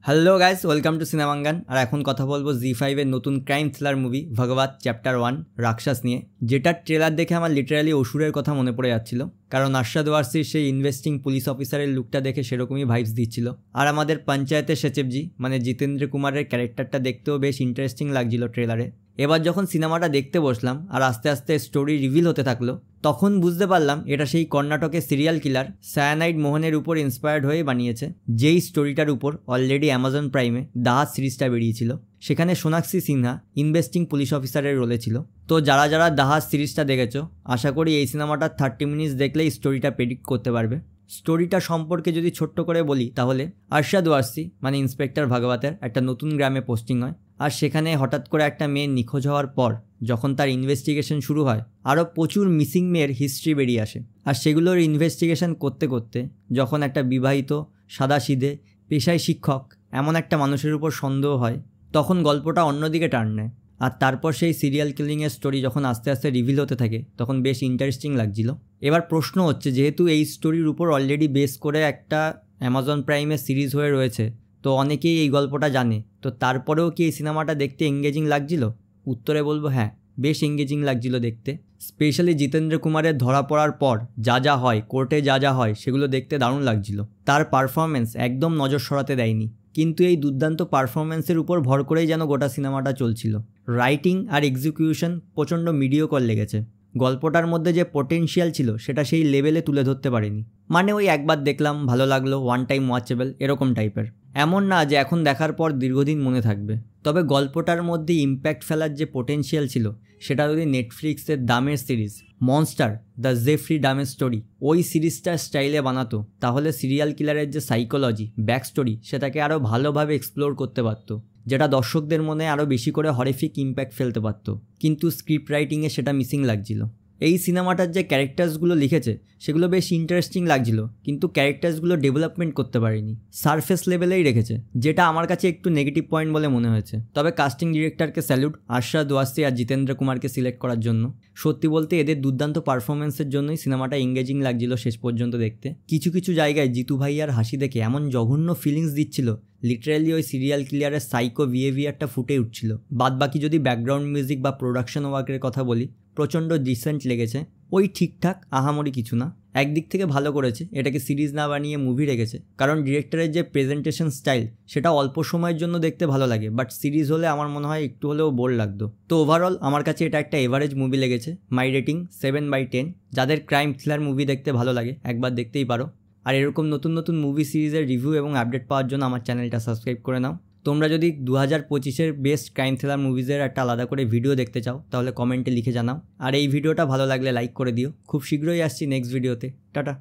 Hello guys, welcome to সিনেমাঙ্গান। আর এখন কথা বলবো জি5 এর নতুন crime thriller movie Bhagwat chapter 1 Raakshas নিয়ে, যেটার ট্রেলার দেখে আমার লিটারালি অসুরের কথা মনে পড়ে যাচ্ছিল। কারণ আরশাদ ওয়ারসির সেই ইনভেস্টিং পুলিশ অফিসারের লুকটা দেখে সেরকমই ভাইবস দিচ্ছিল। আর আমাদের পঞ্চায়েতের সচিবজি মানে জিতেন্দ্র কুমারের ক্যারেক্টারটা দেখতেও বেশ ইন্টারেস্টিং লাগছিল ট্রেলারে। এবার যখন সিনেমাটা দেখতে বসলাম আর আস্তে আস্তে স্টোরি রিভিল হতে থাকলো, তখন বুঝতে পারলাম এটা সেই কর্ণাটকের সিরিয়াল কিলার সায়ানাইড মোহনের উপর ইন্সপায়ার্ড হয়ে বানিয়েছে, যেই স্টোরিটার উপর অলরেডি অ্যামাজন প্রাইমে দাহাজ সিরিজটা বেরিয়েছিল। সেখানে সোনাক্ষী সিনহা ইনভেস্টিং পুলিশ অফিসারের রোলে ছিল। তো যারা যারা দাহাজ সিরিজটা দেখেছো, আশা করি এই সিনেমাটা 30 মিনিটস দেখলেই স্টোরিটা প্রেডিক্ট করতে পারবে। স্টোরিটা সম্পর্কে যদি ছোট্ট করে বলি, তাহলে আরশাদ ওয়ারসি মানে ইন্সপেক্টর ভাগবতের একটা নতুন গ্রামে পোস্টিং হয়। আর সেখানে হঠাৎ করে একটা মেয়ে নিখোঁজ হওয়ার পর যখন তার ইনভেস্টিগেশন শুরু হয়, আরও প্রচুর মিসিং মেয়ের হিস্ট্রি বেরিয়ে আসে। আর সেগুলোর ইনভেস্টিগেশন করতে করতে যখন একটা বিবাহিত সাদাসিধে পেশায় শিক্ষক এমন একটা মানুষের উপর সন্দেহ হয়, তখন গল্পটা অন্যদিকে টার্ন নেয়। আর তারপর সেই সিরিয়াল কিলিংয়ের স্টোরি যখন আস্তে আস্তে রিভিল হতে থাকে, তখন বেশ ইন্টারেস্টিং লাগছিল। এবার প্রশ্ন হচ্ছে, যেহেতু এই স্টোরির উপর অলরেডি বেস করে একটা অ্যামাজন প্রাইমের সিরিজ হয়ে রয়েছে, তো অনেকেই এই গল্পটা জানে, তো তারপরেও কি এই সিনেমাটা দেখতে এঙ্গেজিং লাগছিল? উত্তরে বলবো হ্যাঁ, বেশ এঙ্গেজিং লাগছিল দেখতে। স্পেশালি জিতেন্দ্র কুমারের ধরা পড়ার পর যা যা হয়, কোর্টে যা যা হয়, সেগুলো দেখতে দারুণ লাগছিল। তার পারফরমেন্স একদম নজর সরাতে দেয়নি, কিন্তু এই দুর্দান্ত পারফরমেন্সের উপর ভর করেই যেন গোটা সিনেমাটা চলছিল। রাইটিং আর এক্সিকিউশন প্রচণ্ড মিডিওকর লেগেছে। গল্পটার মধ্যে যে পোটেনশিয়াল ছিল সেটা সেই লেভেলে তুলে ধরতে পারেনি। মানে ওই একবার দেখলাম ভালো লাগলো, ওয়ান টাইম ওয়াচেবল এরকম টাইপের। এমন না যে এখন দেখার পর দীর্ঘদিন মনে থাকবে। তবে গল্পটার মধ্যে ইম্প্যাক্ট ফেলার যে পোটেনশিয়াল ছিল, সেটা যদি নেটফ্লিক্সের দামের সিরিজ মনস্টার দ্য জেফ্রি ডামের স্টোরি ওই সিরিজটার স্টাইলে বানাতো, তাহলে সিরিয়াল কিলারের যে সাইকোলজি ব্যাক স্টোরি সেটাকে আরও ভালোভাবে এক্সপ্লোর করতে পারতো, যেটা দর্শকদের মনে আরও বেশি করে হরিফিক ইম্প্যাক্ট ফেলতে পারতো। কিন্তু স্ক্রিপ্ট রাইটিংয়ে সেটা মিসিং লাগছিল। এই সিনেমাটার যে ক্যারেক্টার্সগুলো লিখেছে সেগুলো বেশ ইন্টারেস্টিং লাগছিল, কিন্তু ক্যারেক্টার্সগুলো ডেভেলপমেন্ট করতে পারেনি, সারফেস লেভেলেই রেখেছে, যেটা আমার কাছে একটু নেগেটিভ পয়েন্ট বলে মনে হয়েছে। তবে কাস্টিং ডিরেক্টরকে স্যালুট আরশাদ ওয়ারসি আর জিতেন্দ্র কুমারকে সিলেক্ট করার জন্য। সত্যি বলতে এদের দুর্দান্ত পারফরমেন্সের জন্যই সিনেমাটা এঙ্গেজিং লাগছিল শেষ পর্যন্ত দেখতে। কিছু কিছু জায়গায় জিতু ভাইয়ার হাসি দেখে এমন জঘন্য ফিলিংস দিচ্ছিল, লিটারালি ওই সিরিয়াল কিলারের সাইকো বিহেভিয়ারটা ফুটে উঠছিল। বাদ বাকি যদি ব্যাকগ্রাউন্ড মিউজিক বা প্রোডাকশন ওয়ার্কের কথা বলি, প্রচণ্ড ডিসেন্ট লেগেছে। ওই ঠিকঠাক, আহামরি কিছু না। একদিক থেকে ভালো করেছে এটাকে সিরিজ না বানিয়ে মুভি রেখেছে, কারণ ডিরেক্টরের যে প্রেজেন্টেশন স্টাইল সেটা অল্প সময়ের জন্য দেখতে ভালো লাগে, বাট সিরিজ হলে আমার মনে হয় একটু হলেও বোর লাগতো। তো ওভারঅল আমার কাছে এটা একটা এভারেজ মুভি লেগেছে। মাই রেটিং 7/10। যাদের ক্রাইম থ্রিলার মুভি দেখতে ভালো লাগে একবার দেখতেই পারো। আর এরকম নতুন নতুন মুভি সিরিজের রিভিউ এবং আপডেট পাওয়ার জন্য আমার চ্যানেলটা সাবস্ক্রাইব করে নাও। তোমরা যদি 2025-এর বেস্ট ক্রাইম থ্রিলার মুভিজের একটা আলাদা করে ভিডিও দেখতে চাও, তাহলে কমেন্টে লিখে জানাও। আর এই ভিডিওটা ভালো লাগলে লাইক করে দিও। খুব শীঘ্রই আসছি নেক্সট ভিডিওতে। টাটা।